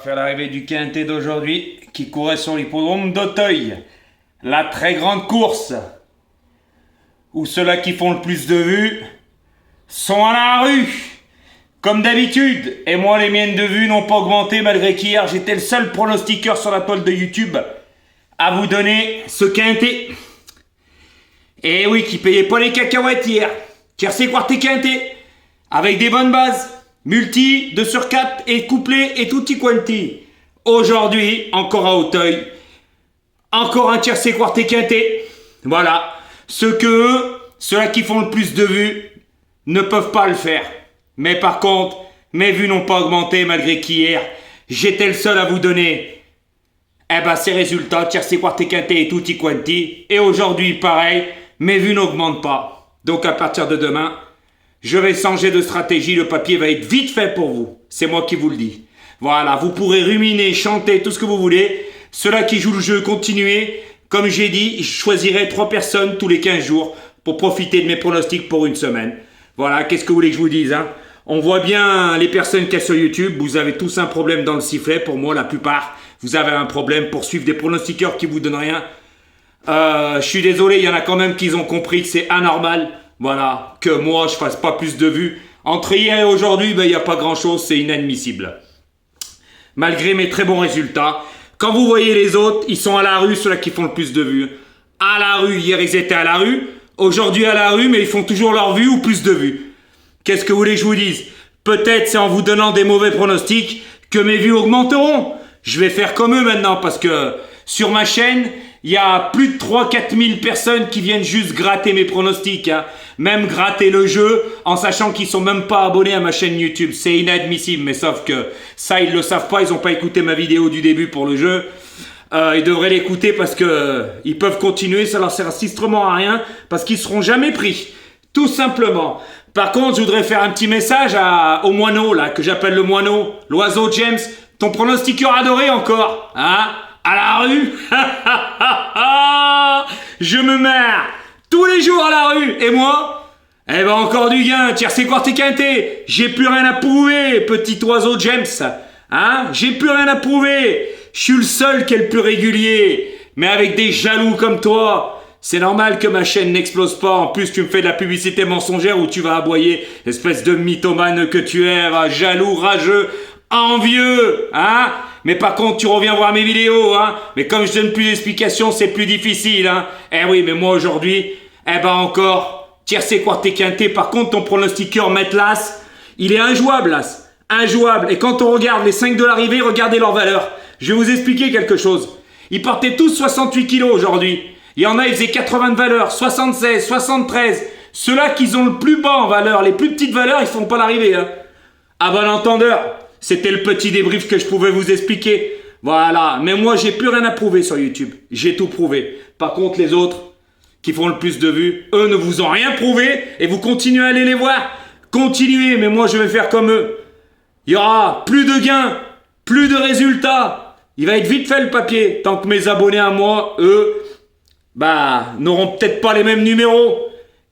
Faire l'arrivée du quintet d'aujourd'hui qui courait sur l'hippodrome d'Auteuil. La très grande course où ceux-là qui font le plus de vues sont à la rue comme d'habitude. Et moi les miennes de vues n'ont pas augmenté malgré qu'hier j'étais le seul pronostiqueur sur la toile de YouTube à vous donner ce quintet. Et oui, qui payait pas les cacahuètes hier. Tiercé quarté quintet avec des bonnes bases. Multi, 2 sur 4 et couplet et tutti quanti. Aujourd'hui, encore à Auteuil, encore un tiercé quarté quintet. Voilà. Ceux-là qui font le plus de vues, ne peuvent pas le faire. Mais par contre, mes vues n'ont pas augmenté malgré qu'hier, j'étais le seul à vous donner ces résultats, tiercé quarté quintet et tutti quanti. Et aujourd'hui, pareil, mes vues n'augmentent pas. Donc à partir de demain, je vais changer de stratégie, le papier va être vite fait pour vous. C'est moi qui vous le dis. Voilà, vous pourrez ruminer, chanter, tout ce que vous voulez. Ceux-là qui jouent le jeu, continuez. Comme j'ai dit, je choisirai 3 personnes tous les 15 jours pour profiter de mes pronostics pour une semaine. Voilà, qu'est-ce que vous voulez que je vous dise, hein? On voit bien les personnes qui sont sur YouTube, vous avez tous un problème dans le sifflet. Pour moi, la plupart, vous avez un problème pour suivre des pronostiqueurs qui vous donnent rien. Je suis désolé, il y en a quand même qui ont compris que c'est anormal. Voilà, que moi je fasse pas plus de vues. Entre hier et aujourd'hui, il n'y a pas grand chose, c'est inadmissible. Malgré mes très bons résultats, quand vous voyez les autres, ils sont à la rue, ceux-là qui font le plus de vues. À la rue, hier ils étaient à la rue, aujourd'hui à la rue, mais ils font toujours leurs vues ou plus de vues. Qu'est-ce que vous voulez que je vous dise? Peut-être c'est en vous donnant des mauvais pronostics que mes vues augmenteront. Je vais faire comme eux maintenant parce que sur ma chaîne, il y a plus de 3-4 000 personnes qui viennent juste gratter mes pronostics, hein. Même gratter le jeu en sachant qu'ils sont même pas abonnés à ma chaîne YouTube. C'est inadmissible, mais sauf que ça, ils le savent pas, ils n'ont pas écouté ma vidéo du début pour le jeu. Ils devraient l'écouter parce que ils peuvent continuer, ça leur sert strictement à rien parce qu'ils seront jamais pris. Tout simplement. Par contre, je voudrais faire un petit message au moineau, là, que j'appelle le moineau, l'oiseau James, ton pronostiqueur adoré encore, hein? À la rue. Je me marre tous les jours à la rue. Et moi, encore du gain. Tiercé quarté quintet. J'ai plus rien à prouver, petit oiseau James. Hein? J'ai plus rien à prouver. Je suis le seul qui est le plus régulier. Mais avec des jaloux comme toi, c'est normal que ma chaîne n'explose pas. En plus, tu me fais de la publicité mensongère où tu vas aboyer. Espèce de mythomane que tu es, jaloux, rageux, envieux. Hein? Mais par contre, tu reviens voir mes vidéos, hein. Mais comme je donne plus d'explications, c'est plus difficile, hein. Eh oui, mais moi aujourd'hui, encore, tiercé quarté quintet. Par contre, ton pronostiqueur Maître Las, il est injouable, Las. Injouable. Et quand on regarde les 5 de l'arrivée, regardez leur valeur. Je vais vous expliquer quelque chose. Ils portaient tous 68 kilos aujourd'hui. Il y en a, ils faisaient 80 de valeur, 76, 73. Ceux-là qui ont le plus bas en valeur, les plus petites valeurs, ils font pas l'arrivée, hein. À bon entendeur. C'était le petit débrief que je pouvais vous expliquer. Voilà. Mais moi, j'ai plus rien à prouver sur YouTube. J'ai tout prouvé. Par contre, les autres qui font le plus de vues, eux ne vous ont rien prouvé et vous continuez à aller les voir. Continuez, mais moi, je vais faire comme eux. Il y aura plus de gains, plus de résultats. Il va être vite fait le papier. Tant que mes abonnés à moi, eux, n'auront peut-être pas les mêmes numéros.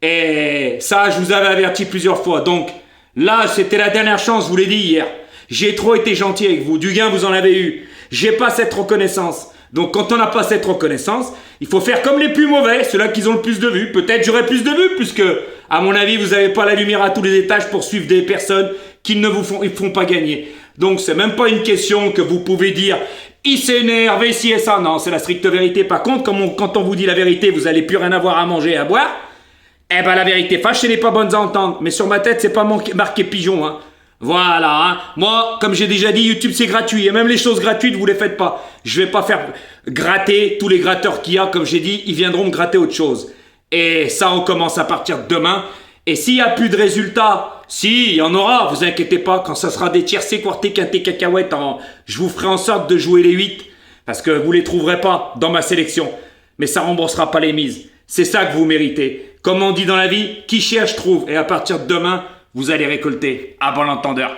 Et ça, je vous avais averti plusieurs fois. Donc, là, c'était la dernière chance, je vous l'ai dit hier. J'ai trop été gentil avec vous. Du gain, vous en avez eu. J'ai pas cette reconnaissance. Donc, quand on n'a pas cette reconnaissance, il faut faire comme les plus mauvais, ceux-là qui ont le plus de vues. Peut-être j'aurai plus de vues, puisque, à mon avis, vous n'avez pas la lumière à tous les étages pour suivre des personnes qui ne vous font pas gagner. Donc, c'est même pas une question que vous pouvez dire « Il s'énerve, et si et ça ». Non, c'est la stricte vérité. Par contre, quand on vous dit la vérité, vous n'allez plus rien avoir à manger et à boire. La vérité fâche, ce n'est pas bonne à entendre. Mais sur ma tête, c'est pas marqué pigeon, hein. Voilà, hein. Moi, comme j'ai déjà dit, YouTube c'est gratuit. Et même les choses gratuites, vous les faites pas. Je vais pas faire gratter tous les gratteurs qu'il y a. Comme j'ai dit, ils viendront me gratter autre chose. Et ça, on commence à partir de demain. Et s'il y a plus de résultats, si, il y en aura, vous inquiétez pas. Quand ça sera des tiercé quarté quintet cacahuètes, je vous ferai en sorte de jouer les 8. Parce que vous les trouverez pas dans ma sélection. Mais ça remboursera pas les mises. C'est ça que vous méritez. Comme on dit dans la vie, qui cherche trouve. Et à partir de demain, vous allez récolter à bon entendeur.